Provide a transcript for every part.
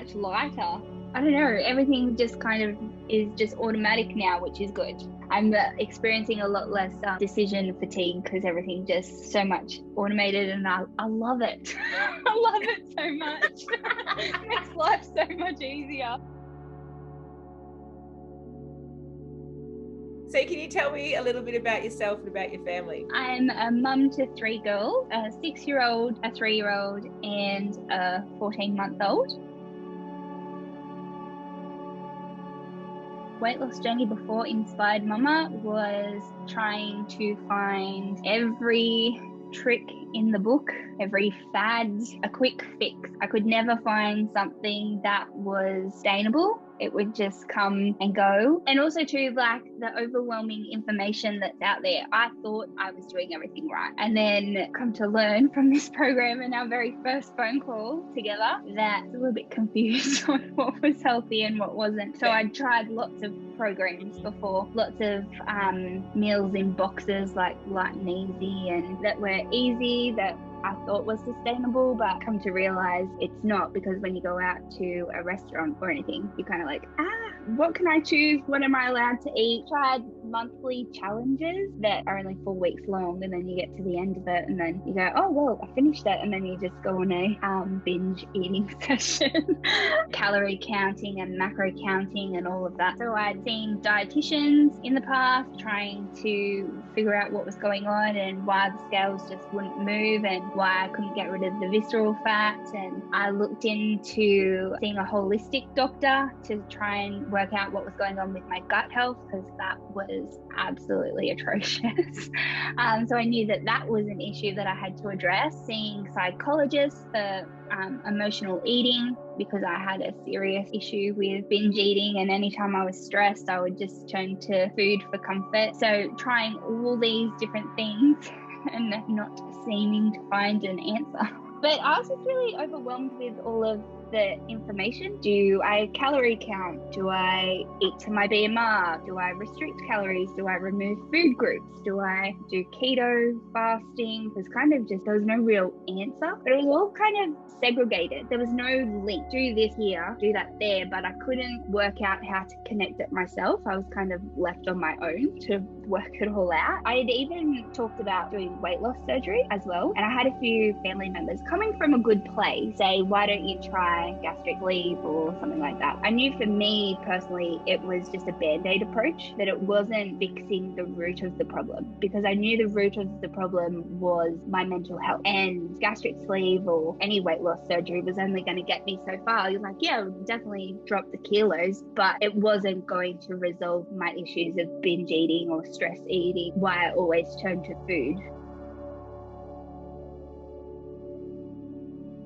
much lighter. I don't know, everything just kind of is just automatic now, which is good. I'm experiencing a lot less decision fatigue because everything just so much automated, and I love it. I love it so much. It makes life so much easier. So can you tell me a little bit about yourself and about your family? I'm a mum to 3 girls, a 6-year-old, a 3-year-old, and a 14-month-old. Weight loss journey before inspired Mumma was trying to find every trick in the book, every fad, a quick fix. I could never find something that was sustainable. It would just come and go. And also too, like the overwhelming information that's out there. I thought I was doing everything right. And then come to learn from this program and our very first phone call together that I was a little bit confused on what was healthy and what wasn't. So I tried lots of programs before, lots of meals in boxes like light and easy, and that were easy, that I thought was sustainable, but come to realize it's not, because when you go out to a restaurant or anything, you're kind of like, what can I choose? What am I allowed to eat? Tried monthly challenges that are only 4 weeks long, and then you get to the end of it and then you go, oh, well, I finished it. And then you just go on a binge eating session, calorie counting and macro counting and all of that. So I'd seen dietitians in the past trying to figure out what was going on and why the scales just wouldn't move and why I couldn't get rid of the visceral fat. And I looked into seeing a holistic doctor to try and work out what was going on with my gut health, because that was absolutely atrocious. So I knew that that was an issue that I had to address. Seeing psychologists for emotional eating, because I had a serious issue with binge eating, and anytime I was stressed I would just turn to food for comfort. So trying all these different things and not seeming to find an answer. But I was just really overwhelmed with all of the information. Do I calorie count? Do I eat to my BMR? Do I restrict calories? Do I remove food groups? Do I do keto fasting? It was kind of just, there was no real answer, but it was all kind of segregated. There was no link. Do this here, do that there, but I couldn't work out how to connect it myself. I was kind of left on my own to work it all out. I had even talked about doing weight loss surgery as well, and I had a few family members coming from a good place say, why don't you try gastric sleeve or something like that. I knew for me personally it was just a band-aid approach, that it wasn't fixing the root of the problem, because I knew the root of the problem was my mental health, and gastric sleeve or any weight loss surgery was only going to get me so far. You're like, yeah, definitely drop the kilos, but it wasn't going to resolve my issues of binge eating or stress eating, why I always turn to food.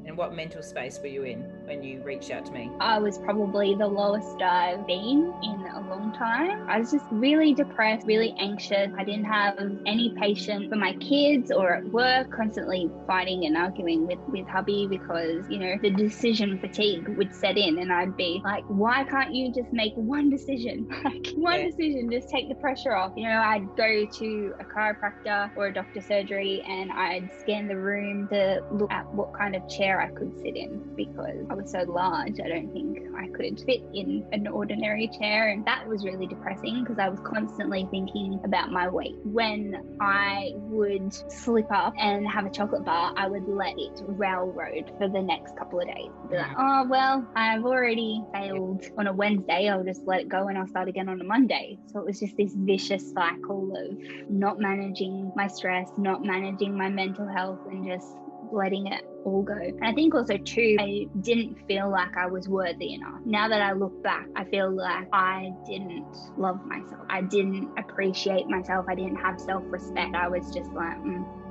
And what mental space were you in when you reached out to me? I was probably the lowest I've been in a long time. I was just really depressed, really anxious. I didn't have any patience for my kids or at work, constantly fighting and arguing with hubby because, you know, the decision fatigue would set in, and I'd be like, why can't you just make one decision? Like one decision, just take the pressure off. You know, I'd go to a chiropractor or a doctor surgery and I'd scan the room to look at what kind of chair I could sit in, because I was so large I don't think I could fit in an ordinary chair, and that was really depressing because I was constantly thinking about my weight. When I would slip up and have a chocolate bar, I would let it railroad for the next couple of days. Be like, oh well, I've already failed on a Wednesday, I'll just let it go and I'll start again on a Monday. So it was just this vicious cycle of not managing my stress, not managing my mental health, and just letting it all go. And I think also too, I didn't feel like I was worthy enough. Now that I look back, I feel like I didn't love myself. I didn't appreciate myself. I didn't have self-respect. I was just like,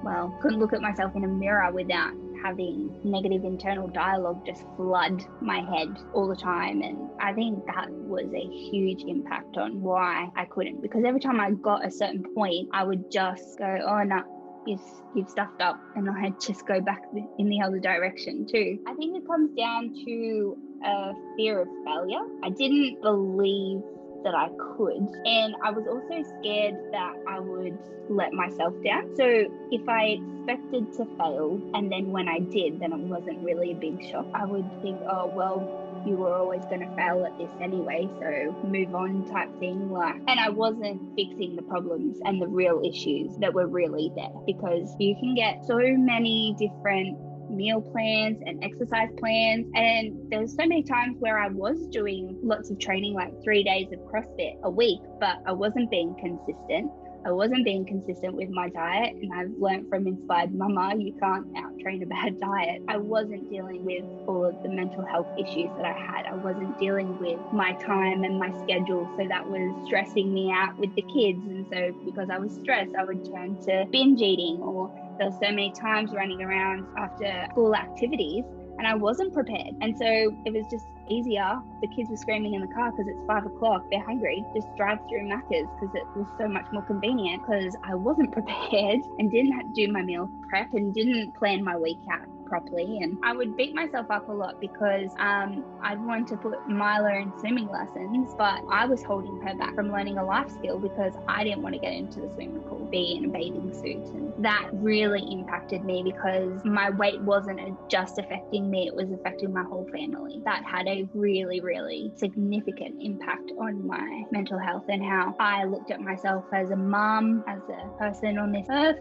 well, couldn't look at myself in a mirror without having negative internal dialogue just flood my head all the time. And I think that was a huge impact on why I couldn't, because every time I got a certain point, I would just go, oh no, you've stuffed up, and I just go back in the other direction too. I think it comes down to a fear of failure. I didn't believe that I could, and I was also scared that I would let myself down. So if I expected to fail and then when I did, then it wasn't really a big shock. I would think, oh well, you were always going to fail at this anyway, so move on type thing. And I wasn't fixing the problems and the real issues that were really there, because you can get so many different meal plans and exercise plans, and there was so many times where I was doing lots of training, like 3 days of CrossFit a week, but I wasn't being consistent. I wasn't being consistent with my diet, and I've learned from Inspired Mumma, you can't out-train a bad diet. I wasn't dealing with all of the mental health issues that I had. I wasn't dealing with my time and my schedule, so that was stressing me out with the kids. And so because I was stressed, I would turn to binge eating, or there were so many times running around after school activities and I wasn't prepared. And so it was just easier. The kids were screaming in the car because it's 5 o'clock, they're hungry, just drive through Macca's, because it was so much more convenient, because I wasn't prepared and didn't do my meal prep and didn't plan my week out properly. And I would beat myself up a lot because I wanted to put Mila in swimming lessons, but I was holding her back from learning a life skill because I didn't want to get into the swimming pool, be in a bathing suit. And that really impacted me, because my weight wasn't just affecting me, it was affecting my whole family. That had a really, really significant impact on my mental health and how I looked at myself as a mum, as a person on this earth.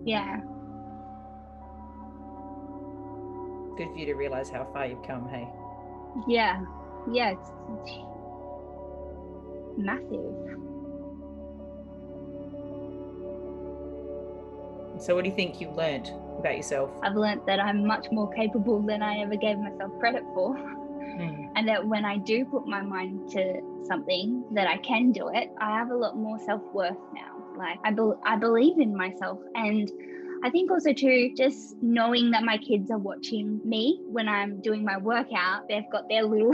Yeah. Good for you to realize how far you've come, hey? Yeah, it's massive. So what do you think you've learned about yourself? I've learned that I'm much more capable than I ever gave myself credit for. And that when I do put my mind to something, that I can do it, I have a lot more self-worth now. Like I believe in myself. And I think also too, just knowing that my kids are watching me when I'm doing my workout, they've got their little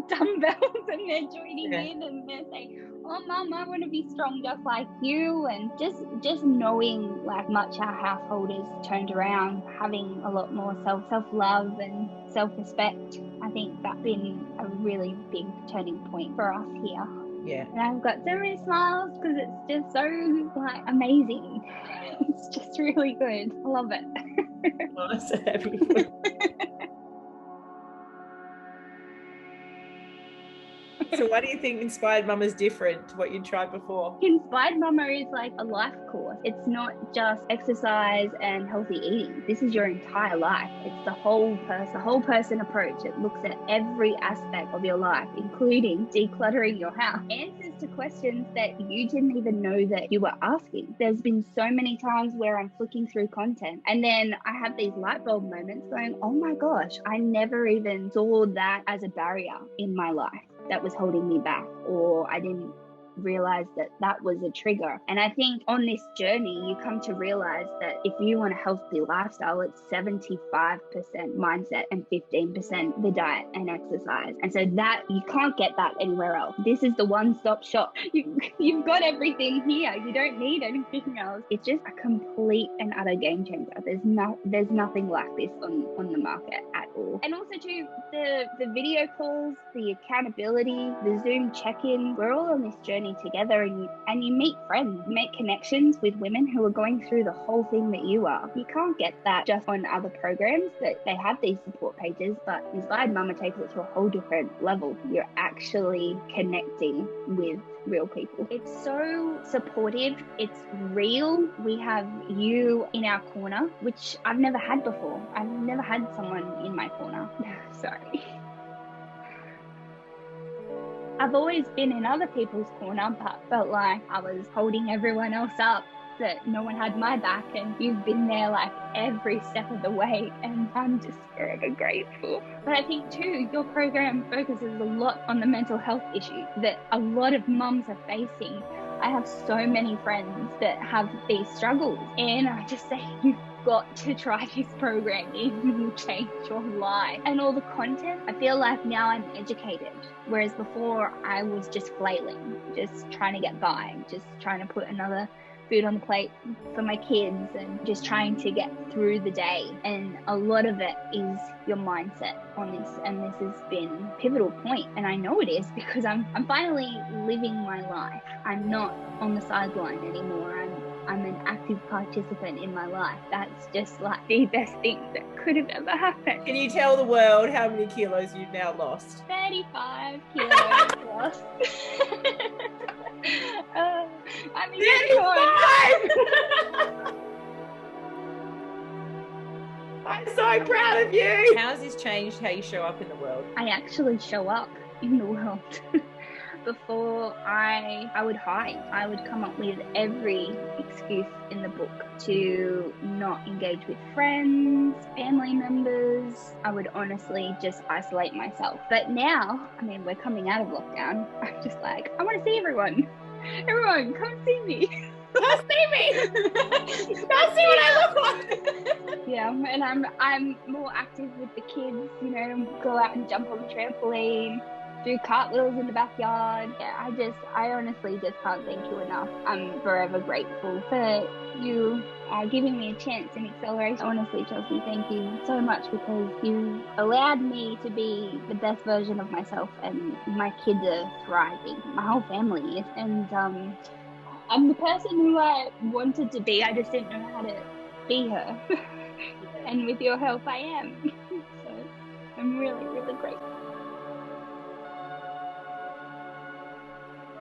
dumbbells and they're joining in and they're saying, oh mum, I want to be strong just like you. And just knowing like much our household is turned around, having a lot more self-love and self-respect. I think that's been a really big turning point for us here. Yeah. And I've got so many smiles because it's just so like amazing. It's just really good. I love it. Oh, I'm so happy for you. So why do you think Inspired Mumma is different to what you tried before? Inspired Mumma is like a life course. It's not just exercise and healthy eating. This is your entire life. It's the whole person approach. It looks at every aspect of your life, including decluttering your house. Answers to questions that you didn't even know that you were asking. There's been so many times where I'm flicking through content and then I have these light bulb moments going, oh my gosh, I never even saw that as a barrier in my life that was holding me back, or I didn't realize that that was a trigger. And I think on this journey you come to realize that if you want a healthy lifestyle, it's 75% mindset and 15% the diet and exercise. And so that you can't get that anywhere else. This is the one-stop shop. You've got everything here. You don't need anything else. It's just a complete and utter game changer. There's nothing like this on the market at all. And also too, the video calls, the accountability, the Zoom check-in, we're all on this journey together, and you meet friends, you make connections with women who are going through the whole thing that you are. You can't get that just on other programs that they have these support pages, but Inspired Mumma takes it to a whole different level. You're actually connecting with real people. It's so supportive. It's real. We have you in our corner, which I've never had before. I've never had someone in my corner. Sorry. I've always been in other people's corner, but felt like I was holding everyone else up, that no one had my back, and you've been there like every step of the way, and I'm just forever grateful. But I think too, your program focuses a lot on the mental health issues that a lot of mums are facing. I have so many friends that have these struggles, and I just say, you've got to try this program. It will change your life. And all the content, I feel like now I'm educated, whereas before I was just flailing, just trying to get by, just trying to put another food on the plate for my kids and just trying to get through the day. And a lot of it is your mindset on this, and this has been a pivotal point, and I know it is because I'm finally living my life. I'm not on the sideline anymore. I'm an active participant in my life. That's just like the best thing that could have ever happened. Can you tell the world how many kilos you've now lost? 35 kilos lost. I'm a unicorn. I'm so proud of you. How has this changed how you show up in the world? I actually show up in the world. Before I would hide. I would come up with every excuse in the book to not engage with friends, family members. I would honestly just isolate myself. But now, I mean, we're coming out of lockdown. I'm just like, I want to see everyone. Everyone, come see me. Come see me. Come see what I look like. Yeah, and I'm more active with the kids, you know, go out and jump on the trampoline, do cartwheels in the backyard. Yeah, I honestly just can't thank you enough. I'm forever grateful for you giving me a chance and acceleration. Honestly, Chelsea, thank you so much, because you allowed me to be the best version of myself, and my kids are thriving. My whole family is, and I'm the person who I wanted to be. I just didn't know how to be her. And with your help, I am. So I'm really, really grateful.